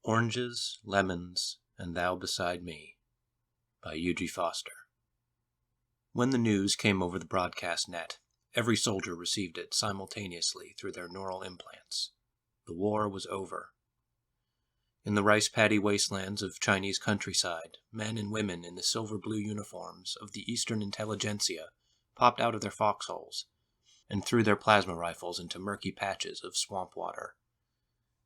Oranges, Lemons, and Thou Beside Me by Eugie Foster. When the news came over the broadcast net, every soldier received it simultaneously through their neural implants. The war was over. In the rice paddy wastelands of Chinese countryside, men and women in the silver-blue uniforms of the Eastern intelligentsia popped out of their foxholes and threw their plasma rifles into murky patches of swamp water.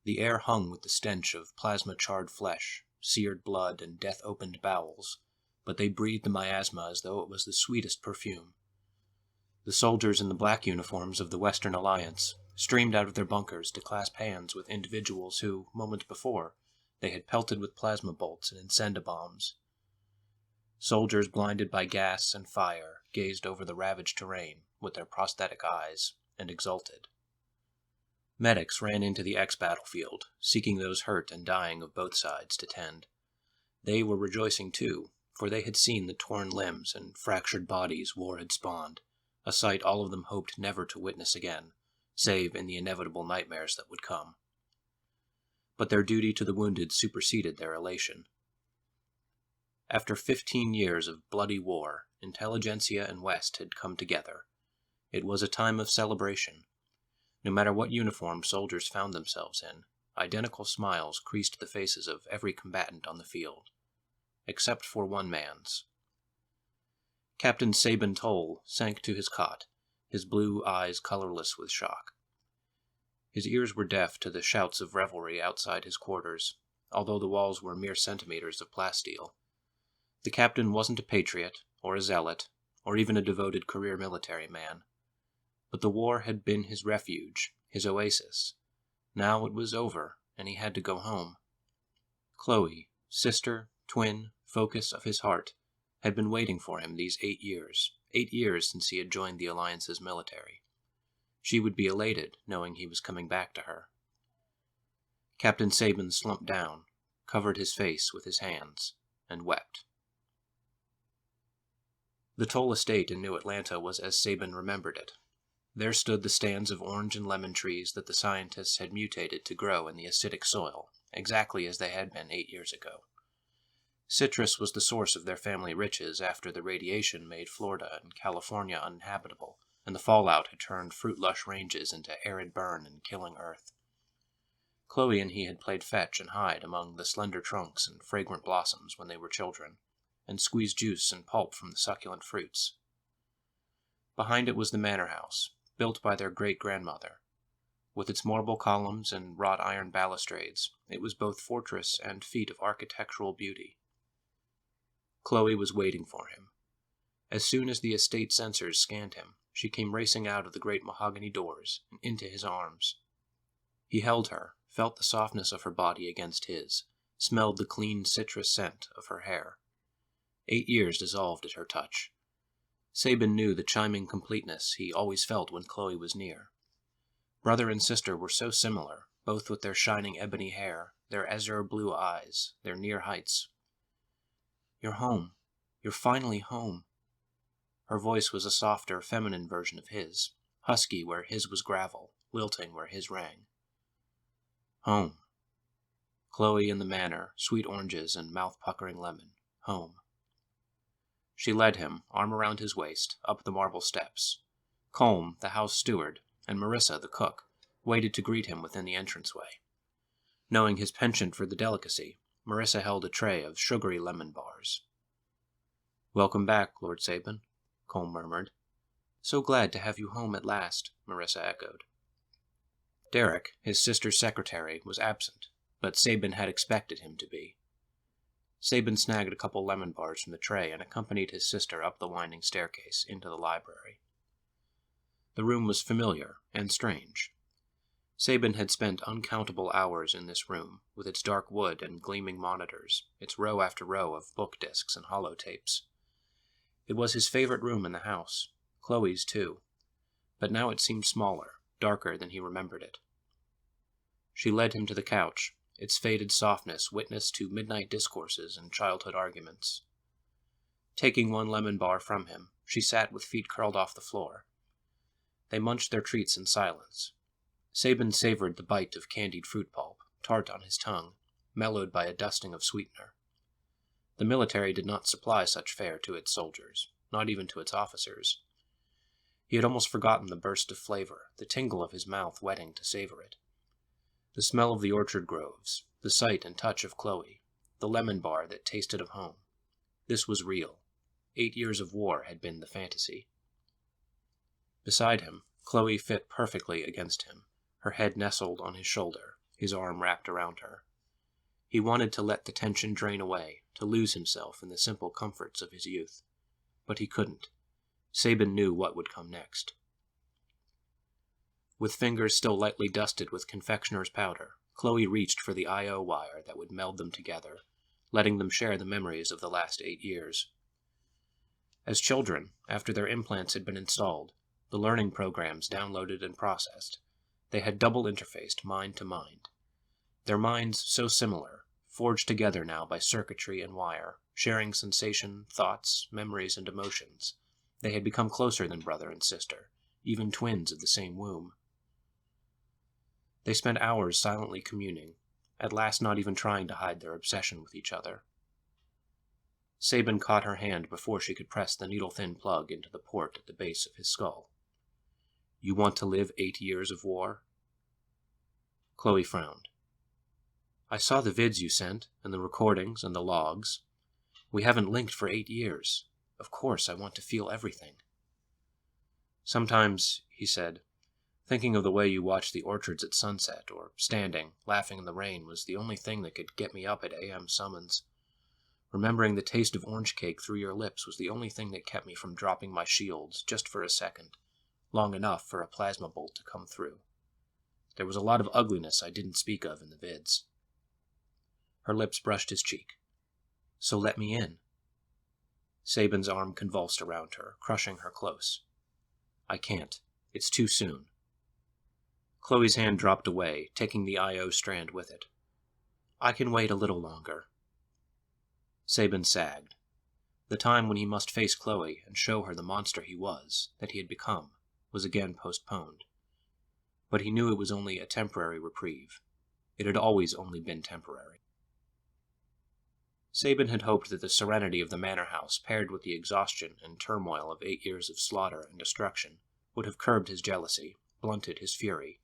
The air hung with the stench of plasma-charred flesh, seared blood, and death-opened bowels, but they breathed the miasma as though it was the sweetest perfume. The soldiers in the black uniforms of the Western Alliance streamed out of their bunkers to clasp hands with individuals who, moments before, they had pelted with plasma bolts and incendibombs. Soldiers blinded by gas and fire gazed over the ravaged terrain with their prosthetic eyes and exulted. Medics ran into the ex-battlefield, seeking those hurt and dying of both sides to tend. They were rejoicing too, for they had seen the torn limbs and fractured bodies war had spawned, a sight all of them hoped never to witness again, save in the inevitable nightmares that would come. But their duty to the wounded superseded their elation. After 15 years of bloody war, intelligentsia and West had come together. It was a time of celebration. No matter what uniform soldiers found themselves in, identical smiles creased the faces of every combatant on the field, except for one man's. Captain Sabin Toll sank to his cot, his blue eyes colorless with shock. His ears were deaf to the shouts of revelry outside his quarters, although the walls were mere centimeters of plasteel. The captain wasn't a patriot, or a zealot, or even a devoted career military man. But the war had been his refuge, his oasis. Now it was over, and he had to go home. Chloe, sister, twin, focus of his heart, had been waiting for him these 8 years since he had joined the Alliance's military. She would be elated knowing he was coming back to her. Captain Sabin slumped down, covered his face with his hands, and wept. The Toll estate in New Atlanta was as Sabin remembered it. There stood the stands of orange and lemon trees that the scientists had mutated to grow in the acidic soil, exactly as they had been 8 years ago. Citrus was the source of their family riches after the radiation made Florida and California uninhabitable, and the fallout had turned fruit-lush ranges into arid burn and killing earth. Chloe and he had played fetch and hide among the slender trunks and fragrant blossoms when they were children, and squeezed juice and pulp from the succulent fruits. Behind it was the manor house, built by their great-grandmother. With its marble columns and wrought iron balustrades, it was both fortress and feat of architectural beauty. Chloe was waiting for him. As soon as the estate sensors scanned him, she came racing out of the great mahogany doors and into his arms. He held her, felt the softness of her body against his, smelled the clean citrus scent of her hair. 8 years dissolved at her touch. Sabin knew the chiming completeness he always felt when Chloe was near. Brother and sister were so similar, both with their shining ebony hair, their azure blue eyes, their near heights. "You're home. You're finally home." Her voice was a softer, feminine version of his, husky where his was gravel, lilting where his rang. Home. Chloe in the manor, sweet oranges and mouth-puckering lemon. Home. She led him, arm around his waist, up the marble steps. Colm, the house steward, and Marissa, the cook, waited to greet him within the entranceway. Knowing his penchant for the delicacy, Marissa held a tray of sugary lemon bars. "Welcome back, Lord Sabin," Colm murmured. "So glad to have you home at last," Marissa echoed. Derek, his sister's secretary, was absent, but Sabin had expected him to be. Sabin snagged a couple lemon bars from the tray and accompanied his sister up the winding staircase into the library. The room was familiar and strange. Sabin had spent uncountable hours in this room, with its dark wood and gleaming monitors, its row after row of book discs and holotapes. It was his favorite room in the house, Chloe's too, but now it seemed smaller, darker than he remembered it. She led him to the couch, its faded softness witness to midnight discourses and childhood arguments. Taking one lemon bar from him, she sat with feet curled off the floor. They munched their treats in silence. Sabin savored the bite of candied fruit pulp, tart on his tongue, mellowed by a dusting of sweetener. The military did not supply such fare to its soldiers, not even to its officers. He had almost forgotten the burst of flavor, the tingle of his mouth wetting to savor it. The smell of the orchard groves, the sight and touch of Chloe, the lemon bar that tasted of home. This was real. 8 years of war had been the fantasy. Beside him, Chloe fit perfectly against him, her head nestled on his shoulder, his arm wrapped around her. He wanted to let the tension drain away, to lose himself in the simple comforts of his youth. But he couldn't. Sabin knew what would come next. With fingers still lightly dusted with confectioner's powder, Chloe reached for the I.O. wire that would meld them together, letting them share the memories of the last 8 years. As children, after their implants had been installed, the learning programs downloaded and processed, they had double-interfaced mind to mind. Their minds so similar, forged together now by circuitry and wire, sharing sensation, thoughts, memories, and emotions. They had become closer than brother and sister, even twins of the same womb. They spent hours silently communing, at last not even trying to hide their obsession with each other. Sabin caught her hand before she could press the needle-thin plug into the port at the base of his skull. "You want to live 8 years of war?" Chloe frowned. "I saw the vids you sent, and the recordings, and the logs. We haven't linked for 8 years. Of course, I want to feel everything." "Sometimes," he said, "thinking of the way you watched the orchards at sunset, or standing, laughing in the rain, was the only thing that could get me up at a.m. summons. Remembering the taste of orange cake through your lips was the only thing that kept me from dropping my shields, just for a second, long enough for a plasma bolt to come through. There was a lot of ugliness I didn't speak of in the vids." Her lips brushed his cheek. "So let me in." Sabin's arm convulsed around her, crushing her close. "I can't. It's too soon." Chloe's hand dropped away, taking the I.O. strand with it. "I can wait a little longer." Sabin sagged. The time when he must face Chloe and show her the monster he was, that he had become, was again postponed. But he knew it was only a temporary reprieve. It had always only been temporary. Sabin had hoped that the serenity of the manor house, paired with the exhaustion and turmoil of 8 years of slaughter and destruction, would have curbed his jealousy, blunted his fury.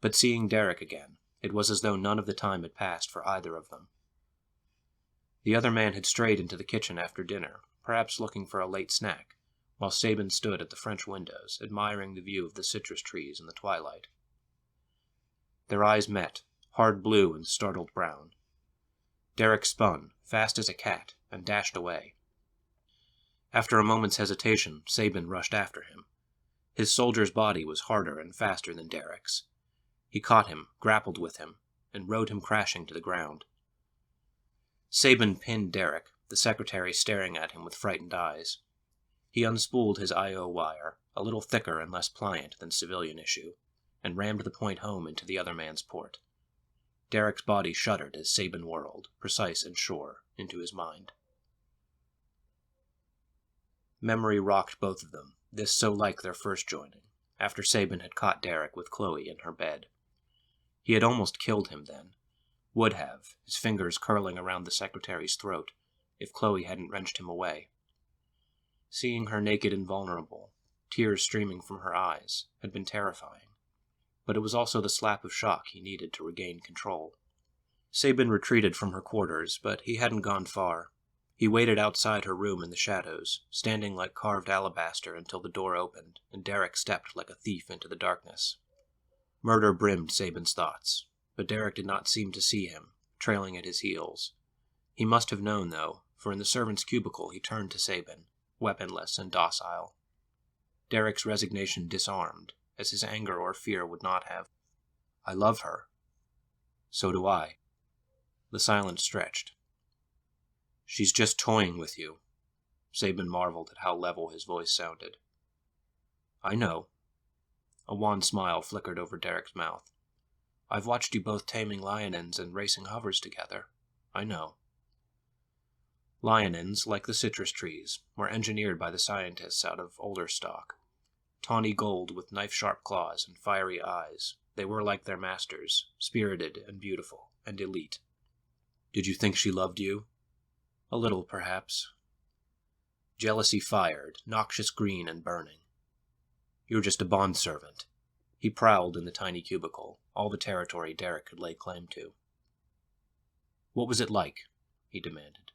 But seeing Derek again, it was as though none of the time had passed for either of them. The other man had strayed into the kitchen after dinner, perhaps looking for a late snack, while Sabin stood at the French windows, admiring the view of the citrus trees in the twilight. Their eyes met, hard blue and startled brown. Derek spun, fast as a cat, and dashed away. After a moment's hesitation, Sabin rushed after him. His soldier's body was harder and faster than Derek's. He caught him, grappled with him, and rode him crashing to the ground. Sabin pinned Derek, the secretary staring at him with frightened eyes. He unspooled his I.O. wire, a little thicker and less pliant than civilian issue, and rammed the point home into the other man's port. Derek's body shuddered as Sabin whirled, precise and sure, into his mind. Memory rocked both of them, this so like their first joining, after Sabin had caught Derek with Chloe in her bed. He had almost killed him then. Would have, his fingers curling around the secretary's throat, if Chloe hadn't wrenched him away. Seeing her naked and vulnerable, tears streaming from her eyes, had been terrifying. But it was also the slap of shock he needed to regain control. Sabin retreated from her quarters, but he hadn't gone far. He waited outside her room in the shadows, standing like carved alabaster until the door opened, and Derek stepped like a thief into the darkness. Murder brimmed Sabin's thoughts, but Derek did not seem to see him, trailing at his heels. He must have known, though, for in the servant's cubicle he turned to Sabin, weaponless and docile. Derek's resignation disarmed, as his anger or fear would not have. "I love her." "So do I." The silence stretched. "She's just toying with you." Sabin marveled at how level his voice sounded. "I know." A wan smile flickered over Derek's mouth. "I've watched you both taming lionins and racing hovers together. I know." Lionins, like the citrus trees, were engineered by the scientists out of older stock. Tawny gold with knife-sharp claws and fiery eyes, they were like their masters, spirited and beautiful, and elite. Did you think she loved you? A little, perhaps. Jealousy fired, noxious green and burning. You're just a bondservant. He prowled in the tiny cubicle, all the territory Derek could lay claim to. What was it like? He demanded.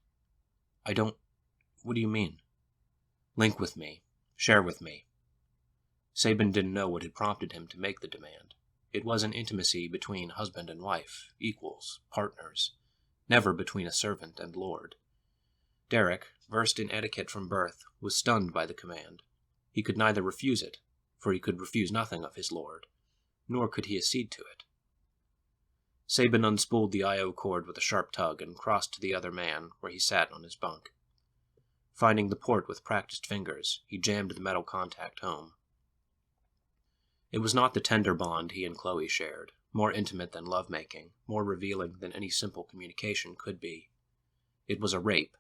What do you mean? Link with me. Share with me. Sabin didn't know what had prompted him to make the demand. It was an intimacy between husband and wife, equals, partners, never between a servant and lord. Derek, versed in etiquette from birth, was stunned by the command. He could neither refuse it, for he could refuse nothing of his lord, nor could he accede to it. Sabin unspooled the I.O. cord with a sharp tug and crossed to the other man, where he sat on his bunk. Finding the port with practiced fingers, he jammed the metal contact home. It was not the tender bond he and Chloe shared, more intimate than lovemaking, more revealing than any simple communication could be. It was a rape.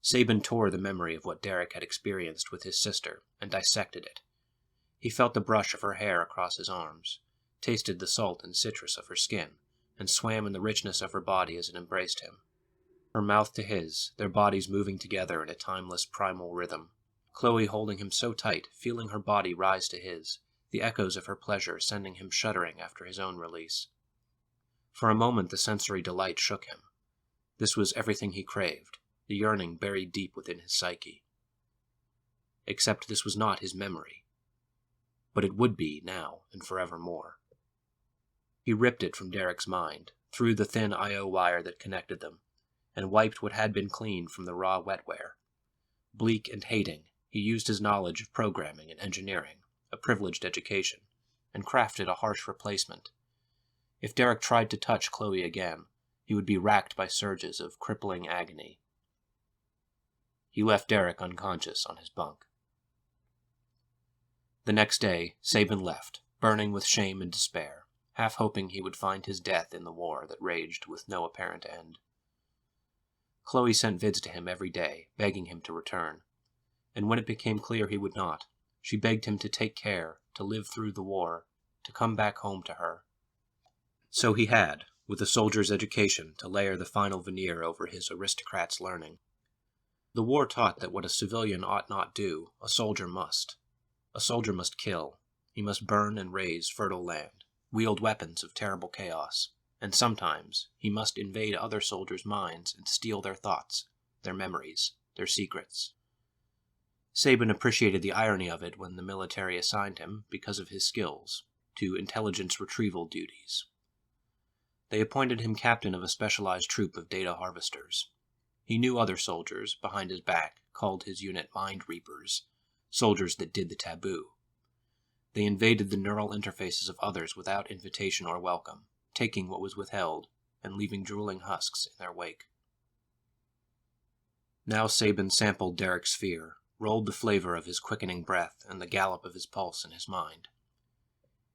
Sabin tore the memory of what Derek had experienced with his sister and dissected it. He felt the brush of her hair across his arms, tasted the salt and citrus of her skin, and swam in the richness of her body as it embraced him. Her mouth to his, their bodies moving together in a timeless primal rhythm. Chloe holding him so tight, feeling her body rise to his, the echoes of her pleasure sending him shuddering after his own release. For a moment the sensory delight shook him. This was everything he craved, the yearning buried deep within his psyche. Except this was not his memory. But it would be now and forevermore. He ripped it from Derek's mind, through the thin I.O. wire that connected them, and wiped what had been cleaned from the raw wetware. Bleak and hating, he used his knowledge of programming and engineering, a privileged education, and crafted a harsh replacement. If Derek tried to touch Chloe again, he would be racked by surges of crippling agony. He left Derek unconscious on his bunk. The next day, Sabin left, burning with shame and despair, half hoping he would find his death in the war that raged with no apparent end. Chloe sent vids to him every day, begging him to return, and when it became clear he would not, she begged him to take care, to live through the war, to come back home to her. So he had, with a soldier's education, to layer the final veneer over his aristocrat's learning. The war taught that what a civilian ought not do, a soldier must. A soldier must kill. He must burn and raze fertile land, wield weapons of terrible chaos, and sometimes he must invade other soldiers' minds and steal their thoughts, their memories, their secrets. Sabin appreciated the irony of it when the military assigned him, because of his skills, to intelligence retrieval duties. They appointed him captain of a specialized troop of data harvesters. He knew other soldiers, behind his back, called his unit Mind Reapers, soldiers that did the taboo. They invaded the neural interfaces of others without invitation or welcome, taking what was withheld and leaving drooling husks in their wake. Now Sabin sampled Derek's fear, rolled the flavor of his quickening breath and the gallop of his pulse in his mind.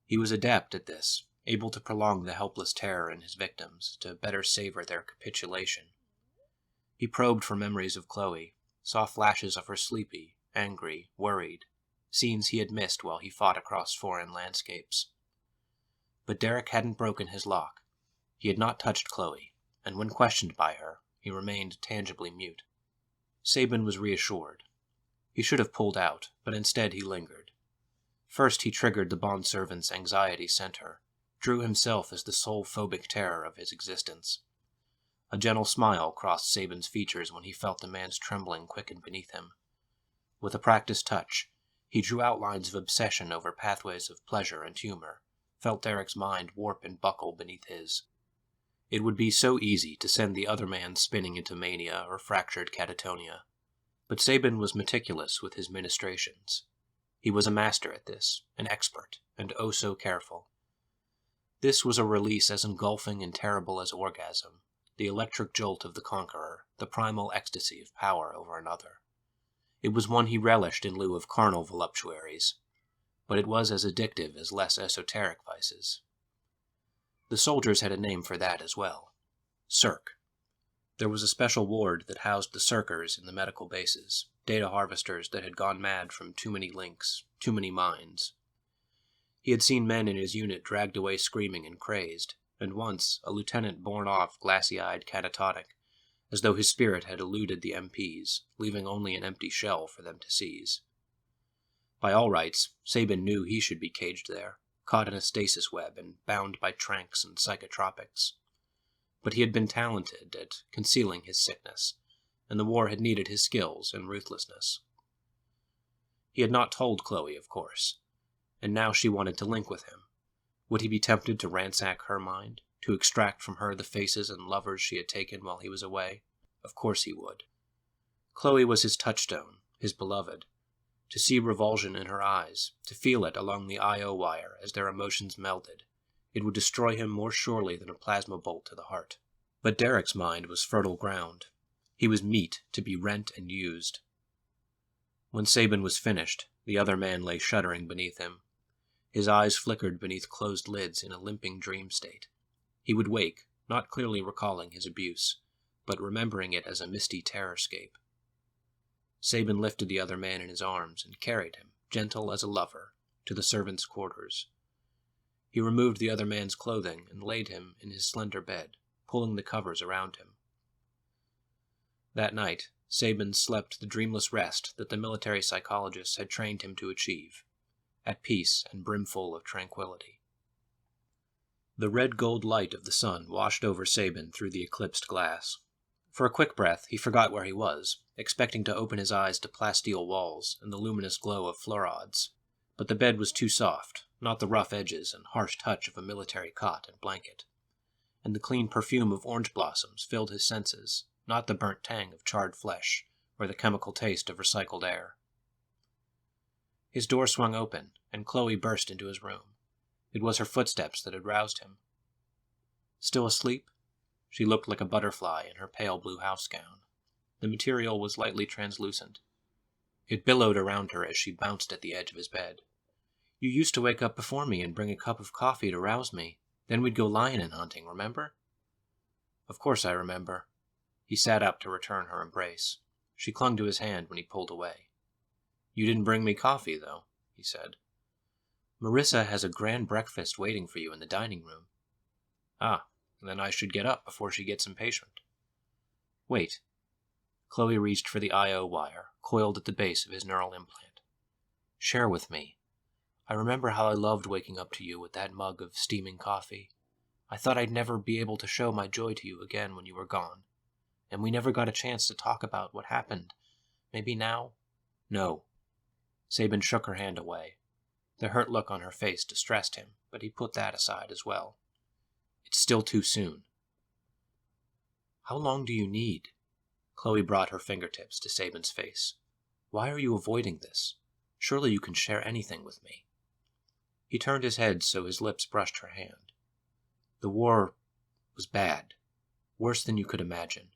He was adept at this, able to prolong the helpless terror in his victims, to better savor their capitulation. He probed for memories of Chloe, saw flashes of her sleepy, angry, worried, scenes he had missed while he fought across foreign landscapes. But Derek hadn't broken his lock. He had not touched Chloe, and when questioned by her, he remained tangibly mute. Sabin was reassured. He should have pulled out, but instead he lingered. First he triggered the bondservant's anxiety center, drew himself as the sole phobic terror of his existence. A gentle smile crossed Sabin's features when he felt the man's trembling quicken beneath him. With a practiced touch, he drew outlines of obsession over pathways of pleasure and humor, felt Derek's mind warp and buckle beneath his. It would be so easy to send the other man spinning into mania or fractured catatonia. But Sabin was meticulous with his ministrations. He was a master at this, an expert, and oh so careful. This was a release as engulfing and terrible as orgasm, the electric jolt of the conqueror, the primal ecstasy of power over another. It was one he relished in lieu of carnal voluptuaries, but it was as addictive as less esoteric vices. The soldiers had a name for that as well. Circ. There was a special ward that housed the circers in the medical bases, data harvesters that had gone mad from too many links, too many minds. He had seen men in his unit dragged away screaming and crazed, and once a lieutenant borne off glassy-eyed catatonic, as though his spirit had eluded the MPs, leaving only an empty shell for them to seize. By all rights, Sabin knew he should be caged there, caught in a stasis web and bound by tranks and psychotropics. But he had been talented at concealing his sickness, and the war had needed his skills and ruthlessness. He had not told Chloe, of course, and now she wanted to link with him. Would he be tempted to ransack her mind, to extract from her the faces and lovers she had taken while he was away? Of course he would. Chloe was his touchstone, his beloved. To see revulsion in her eyes, to feel it along the I.O. wire as their emotions melded, it would destroy him more surely than a plasma bolt to the heart. But Derek's mind was fertile ground. He was meat to be rent and used. When Sabin was finished, the other man lay shuddering beneath him. His eyes flickered beneath closed lids in a limping dream state. He would wake, not clearly recalling his abuse, but remembering it as a misty terrorscape. Sabin lifted the other man in his arms and carried him, gentle as a lover, to the servants' quarters. He removed the other man's clothing and laid him in his slender bed, pulling the covers around him. That night, Sabin slept the dreamless rest that the military psychologists had trained him to achieve, at peace and brimful of tranquility. The red-gold light of the sun washed over Sabin through the eclipsed glass. For a quick breath, he forgot where he was, expecting to open his eyes to plasteel walls and the luminous glow of fluorods. But the bed was too soft, not the rough edges and harsh touch of a military cot and blanket. And the clean perfume of orange blossoms filled his senses, not the burnt tang of charred flesh, or the chemical taste of recycled air. His door swung open, and Chloe burst into his room. It was her footsteps that had roused him. Still asleep? She looked like a butterfly in her pale blue house gown. The material was lightly translucent. It billowed around her as she bounced at the edge of his bed. "You used to wake up before me and bring a cup of coffee to rouse me. Then we'd go lion hunting, remember?" "Of course I remember." He sat up to return her embrace. She clung to his hand when he pulled away. "You didn't bring me coffee, though," he said. "Marissa has a grand breakfast waiting for you in the dining room." "Ah, then I should get up before she gets impatient." "Wait." Chloe reached for the I.O. wire, coiled at the base of his neural implant. "Share with me. I remember how I loved waking up to you with that mug of steaming coffee. I thought I'd never be able to show my joy to you again when you were gone. And we never got a chance to talk about what happened. Maybe now?" "No." Sabin shook her hand away. The hurt look on her face distressed him, but he put that aside as well. "It's still too soon." "How long do you need?" Chloe brought her fingertips to Sabin's face. "Why are you avoiding this? Surely you can share anything with me." He turned his head so his lips brushed her hand. "The war was bad. Worse than you could imagine."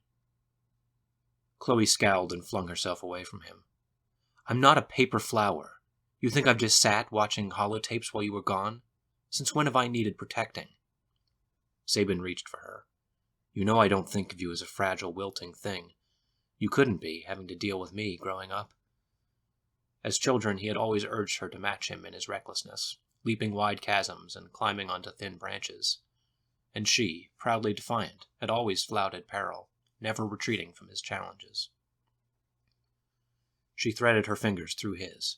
Chloe scowled and flung herself away from him. "I'm not a paper flower. You think I've just sat watching holotapes while you were gone? Since when have I needed protecting?" Sabin reached for her. "You know I don't think of you as a fragile, wilting thing. You couldn't be, having to deal with me growing up." As children, he had always urged her to match him in his recklessness, leaping wide chasms and climbing onto thin branches. And she, proudly defiant, had always flouted peril, never retreating from his challenges. She threaded her fingers through his.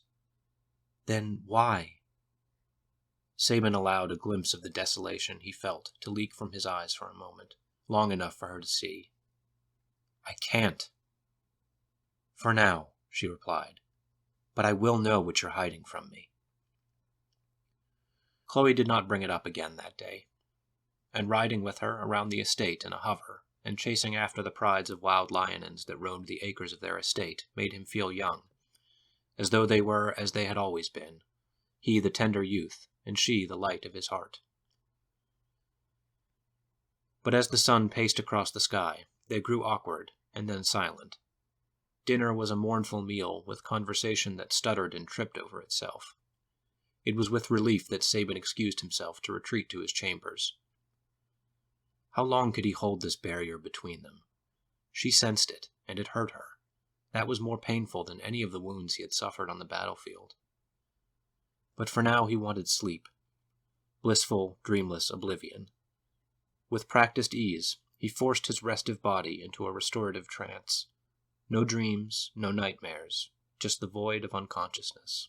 "Then why?" Sabin allowed a glimpse of the desolation he felt to leak from his eyes for a moment, long enough for her to see. "I can't." "For now," she replied. "But I will know what you're hiding from me." Chloe did not bring it up again that day, and riding with her around the estate in a hover, and chasing after the prides of wild lionins that roamed the acres of their estate, made him feel young, as though they were as they had always been, he the tender youth, and she the light of his heart. But as the sun paced across the sky, they grew awkward, and then silent. Dinner was a mournful meal, with conversation that stuttered and tripped over itself. It was with relief that Sabin excused himself to retreat to his chambers. How long could he hold this barrier between them? She sensed it, and it hurt her. That was more painful than any of the wounds he had suffered on the battlefield. But for now he wanted sleep. Blissful, dreamless oblivion. With practiced ease, he forced his restive body into a restorative trance. No dreams, no nightmares, just the void of unconsciousness.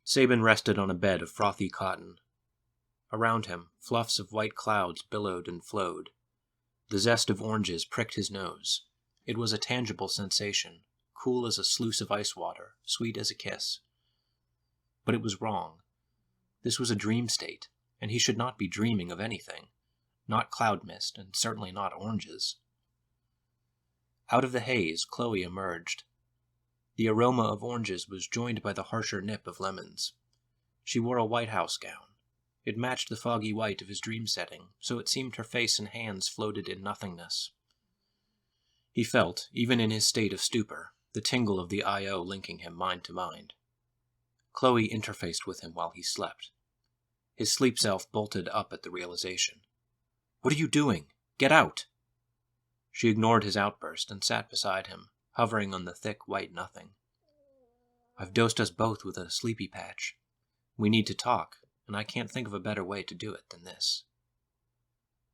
Sabin rested on a bed of frothy cotton. Around him, fluffs of white clouds billowed and flowed. The zest of oranges pricked his nose. It was a tangible sensation, cool as a sluice of ice water, sweet as a kiss. But it was wrong. This was a dream state, and he should not be dreaming of anything. Not cloud mist, and certainly not oranges. Out of the haze, Chloe emerged. The aroma of oranges was joined by the harsher nip of lemons. She wore a White House gown. It matched the foggy white of his dream setting, so it seemed her face and hands floated in nothingness. He felt, even in his state of stupor, the tingle of the I.O. linking him mind to mind. Chloe interfaced with him while he slept. His sleep self bolted up at the realization. "What are you doing? Get out!" She ignored his outburst and sat beside him, hovering on the thick white nothing. "I've dosed us both with a sleepy patch. We need to talk, and I can't think of a better way to do it than this."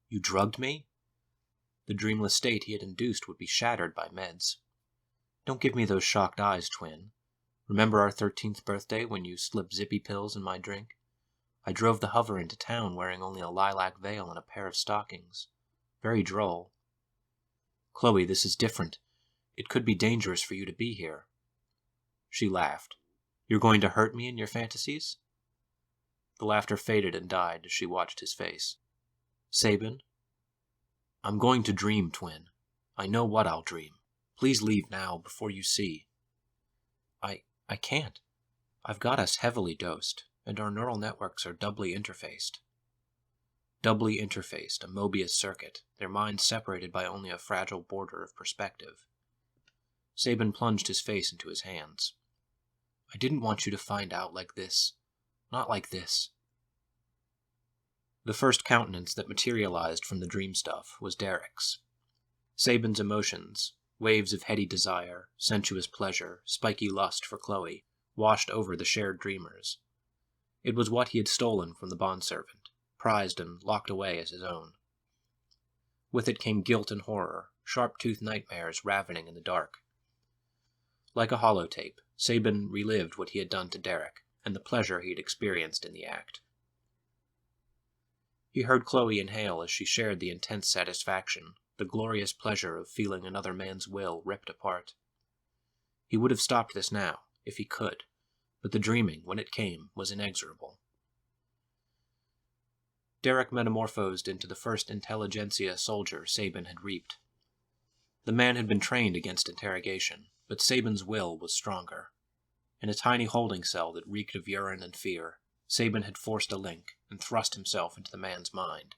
"You drugged me?" The dreamless state he had induced would be shattered by meds. "Don't give me those shocked eyes, twin. Remember our 13th birthday when you slipped zippy pills in my drink? I drove the hover into town wearing only a lilac veil and a pair of stockings. Very droll." "Chloe, this is different. It could be dangerous for you to be here." She laughed. "You're going to hurt me in your fantasies?" The laughter faded and died as she watched his face. "Sabin?" "I'm going to dream, twin. I know what I'll dream. Please leave now, before you see." I can't. I've got us heavily dosed, and our neural networks are doubly interfaced." Doubly interfaced, a Mobius circuit, their minds separated by only a fragile border of perspective. Sabin plunged his face into his hands. "I didn't want you to find out like this. Not like this." The first countenance that materialized from the dream stuff was Derek's. Sabin's emotions, waves of heady desire, sensuous pleasure, spiky lust for Chloe, washed over the shared dreamers. It was what he had stolen from the bondservant, prized and locked away as his own. With it came guilt and horror, sharp-toothed nightmares ravening in the dark. Like a holotape, Sabin relived what he had done to Derek, and the pleasure he had experienced in the act. He heard Chloe inhale as she shared the intense satisfaction, the glorious pleasure of feeling another man's will ripped apart. He would have stopped this now, if he could, but the dreaming, when it came, was inexorable. Derek metamorphosed into the first intelligentsia soldier Sabin had reaped. The man had been trained against interrogation, but Sabin's will was stronger. In a tiny holding cell that reeked of urine and fear, Sabin had forced a link and thrust himself into the man's mind.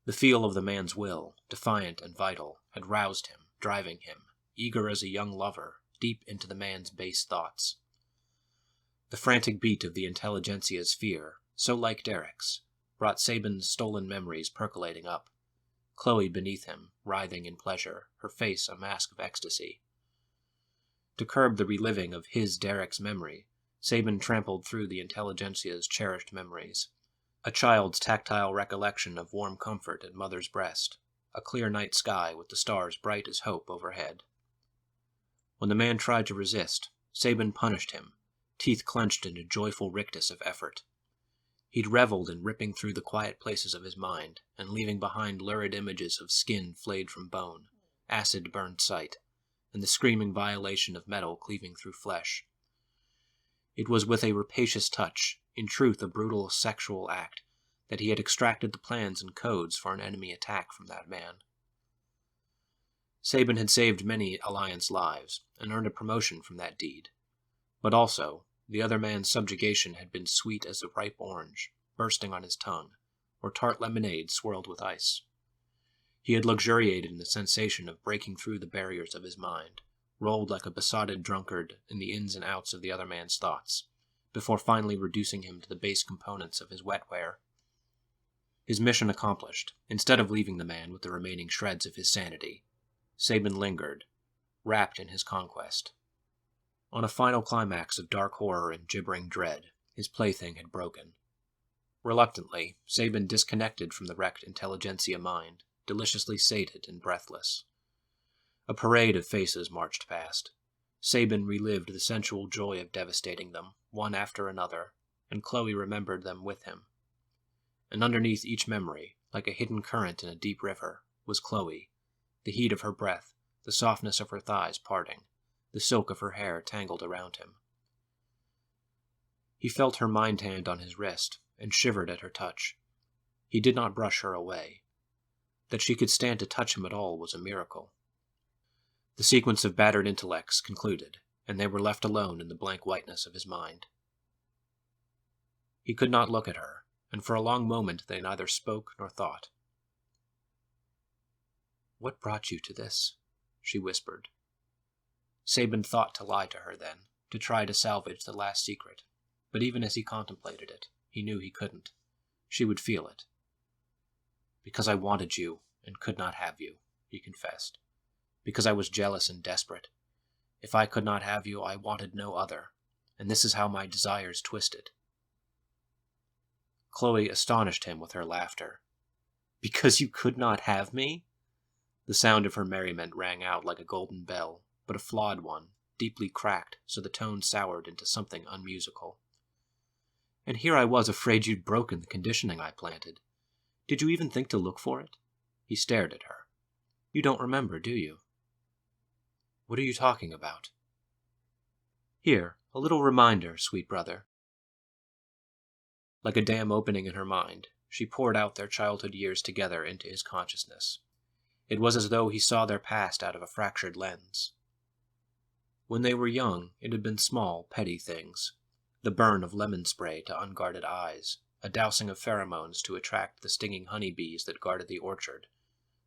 The feel of the man's will, defiant and vital, had roused him, driving him, eager as a young lover, deep into the man's base thoughts. The frantic beat of the intelligentsia's fear, so like Derek's, brought Sabin's stolen memories percolating up. Chloe beneath him, writhing in pleasure, her face a mask of ecstasy. To curb the reliving of his Derek's memory, Sabin trampled through the intelligentsia's cherished memories. A child's tactile recollection of warm comfort at mother's breast, a clear night sky with the stars bright as hope overhead. When the man tried to resist, Sabin punished him, teeth clenched in a joyful rictus of effort. He'd reveled in ripping through the quiet places of his mind and leaving behind lurid images of skin flayed from bone, acid-burned sight, and the screaming violation of metal cleaving through flesh. It was with a rapacious touch, in truth a brutal sexual act, that he had extracted the plans and codes for an enemy attack from that man. Sabin had saved many Alliance lives and earned a promotion from that deed. But also, the other man's subjugation had been sweet as a ripe orange, bursting on his tongue, or tart lemonade swirled with ice. He had luxuriated in the sensation of breaking through the barriers of his mind, rolled like a besotted drunkard in the ins and outs of the other man's thoughts, before finally reducing him to the base components of his wetware. His mission accomplished, instead of leaving the man with the remaining shreds of his sanity, Sabin lingered, wrapped in his conquest. On a final climax of dark horror and gibbering dread, his plaything had broken. Reluctantly, Sabin disconnected from the wrecked intelligentsia mind, deliciously sated and breathless. A parade of faces marched past. Sabin relived the sensual joy of devastating them, one after another, and Chloe remembered them with him. And underneath each memory, like a hidden current in a deep river, was Chloe, the heat of her breath, the softness of her thighs parting, the silk of her hair tangled around him. He felt her mind hand on his wrist, and shivered at her touch. He did not brush her away. That she could stand to touch him at all was a miracle. The sequence of battered intellects concluded, and they were left alone in the blank whiteness of his mind. He could not look at her, and for a long moment they neither spoke nor thought. "What brought you to this?" she whispered. Sabin thought to lie to her then, to try to salvage the last secret, but even as he contemplated it, he knew he couldn't. She would feel it. "Because I wanted you, and could not have you," he confessed. "Because I was jealous and desperate. If I could not have you, I wanted no other, and this is how my desires twisted." Chloe astonished him with her laughter. "Because you could not have me?" The sound of her merriment rang out like a golden bell, but a flawed one, deeply cracked so the tone soured into something unmusical. "And here I was afraid you'd broken the conditioning I planted. Did you even think to look for it?" He stared at her. "You don't remember, do you?" "What are you talking about?" "Here, a little reminder, sweet brother." Like a dam opening in her mind, she poured out their childhood years together into his consciousness. It was as though he saw their past out of a fractured lens. When they were young, it had been small, petty things. The burn of lemon spray to unguarded eyes, a dousing of pheromones to attract the stinging honeybees that guarded the orchard,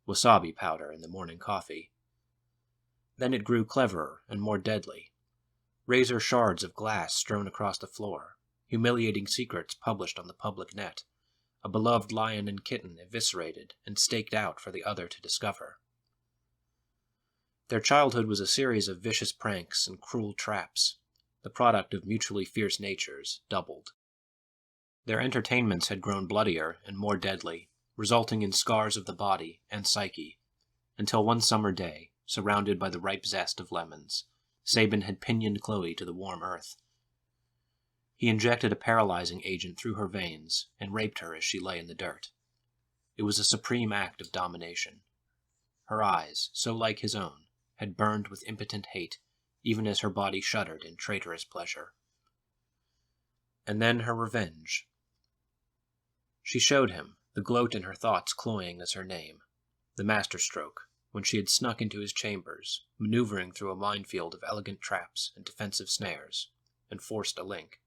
wasabi powder in the morning coffee. Then it grew cleverer and more deadly. Razor shards of glass strewn across the floor, humiliating secrets published on the public net, a beloved lion and kitten eviscerated and staked out for the other to discover. Their childhood was a series of vicious pranks and cruel traps, the product of mutually fierce natures, doubled. Their entertainments had grown bloodier and more deadly, resulting in scars of the body and psyche, until one summer day, surrounded by the ripe zest of lemons, Sabin had pinioned Chloe to the warm earth. He injected a paralyzing agent through her veins and raped her as she lay in the dirt. It was a supreme act of domination. Her eyes, so like his own, had burned with impotent hate, even as her body shuddered in traitorous pleasure. And then her revenge. She showed him, the gloat in her thoughts cloying as her name, the masterstroke, when she had snuck into his chambers, maneuvering through a minefield of elegant traps and defensive snares, and forced a link.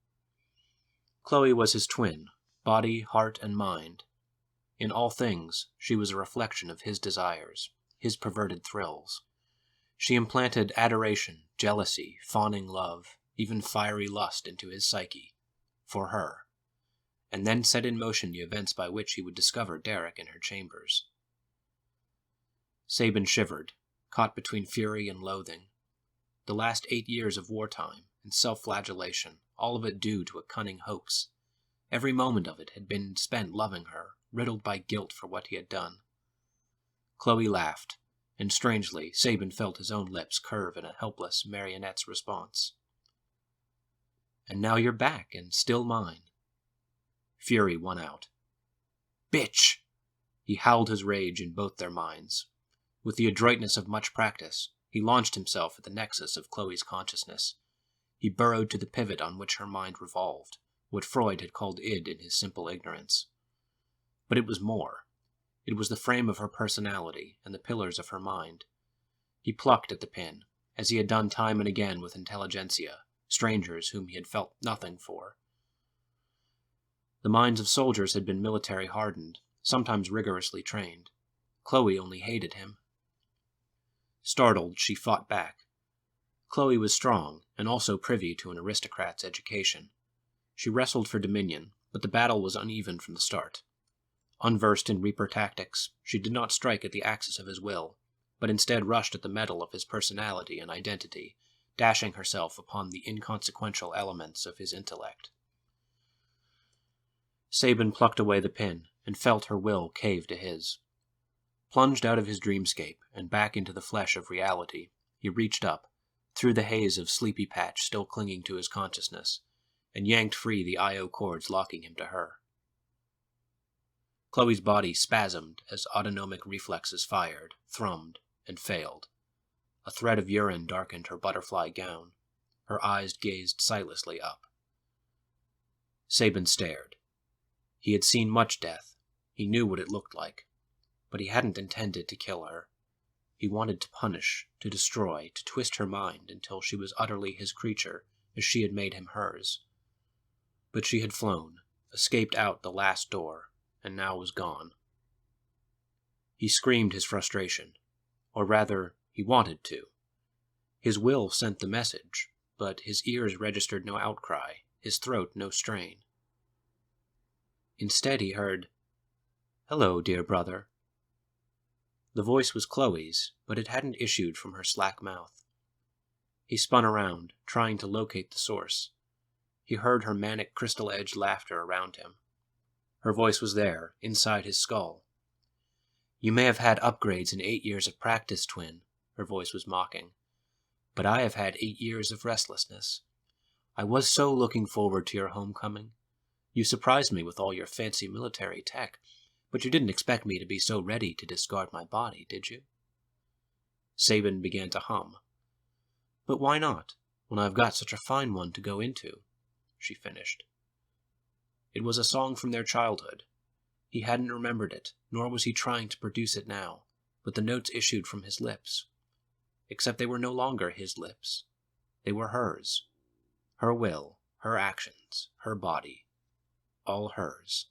Chloe was his twin, body, heart, and mind. In all things, she was a reflection of his desires, his perverted thrills. She implanted adoration, jealousy, fawning love, even fiery lust into his psyche, for her, and then set in motion the events by which he would discover Derek in her chambers. Sabin shivered, caught between fury and loathing. The last 8 years of wartime and self-flagellation, all of it due to a cunning hoax. Every moment of it had been spent loving her, riddled by guilt for what he had done. Chloe laughed, and strangely, Sabin felt his own lips curve in a helpless marionette's response. "And now you're back, and still mine." Fury won out. "Bitch!" He howled his rage in both their minds. With the adroitness of much practice, he launched himself at the nexus of Chloe's consciousness. He burrowed to the pivot on which her mind revolved, what Freud had called id in his simple ignorance. But it was more. It was the frame of her personality and the pillars of her mind. He plucked at the pin, as he had done time and again with intelligentsia, strangers whom he had felt nothing for. The minds of soldiers had been military hardened, sometimes rigorously trained. Chloe only hated him. Startled, she fought back. Chloe was strong, and also privy to an aristocrat's education. She wrestled for dominion, but the battle was uneven from the start. Unversed in Reaper tactics, she did not strike at the axis of his will, but instead rushed at the metal of his personality and identity, dashing herself upon the inconsequential elements of his intellect. Sabin plucked away the pin and felt her will cave to his. Plunged out of his dreamscape and back into the flesh of reality, he reached up, through the haze of sleepy patch still clinging to his consciousness, and yanked free the I.O. cords locking him to her. Chloe's body spasmed as autonomic reflexes fired, thrummed, and failed. A thread of urine darkened her butterfly gown. Her eyes gazed sightlessly up. Sabin stared. He had seen much death. He knew what it looked like. But he hadn't intended to kill her. He wanted to punish, to destroy, to twist her mind until she was utterly his creature, as she had made him hers. But she had flown, escaped out the last door, and now was gone. He screamed his frustration. Or rather, he wanted to. His will sent the message, but his ears registered no outcry, his throat no strain. Instead he heard, "Hello, dear brother." The voice was Chloe's, but it hadn't issued from her slack mouth. He spun around, trying to locate the source. He heard her manic crystal-edged laughter around him. Her voice was there, inside his skull. "You may have had upgrades in 8 years of practice, twin," her voice was mocking. "But I have had 8 years of restlessness. I was so looking forward to your homecoming. You surprised me with all your fancy military tech, but you didn't expect me to be so ready to discard my body, did you?" Sabin began to hum. "But why not, when I've got such a fine one to go into?" she finished. It was a song from their childhood. He hadn't remembered it, nor was he trying to produce it now, but the notes issued from his lips. Except they were no longer his lips. They were hers. Her will, her actions, her body. All hers.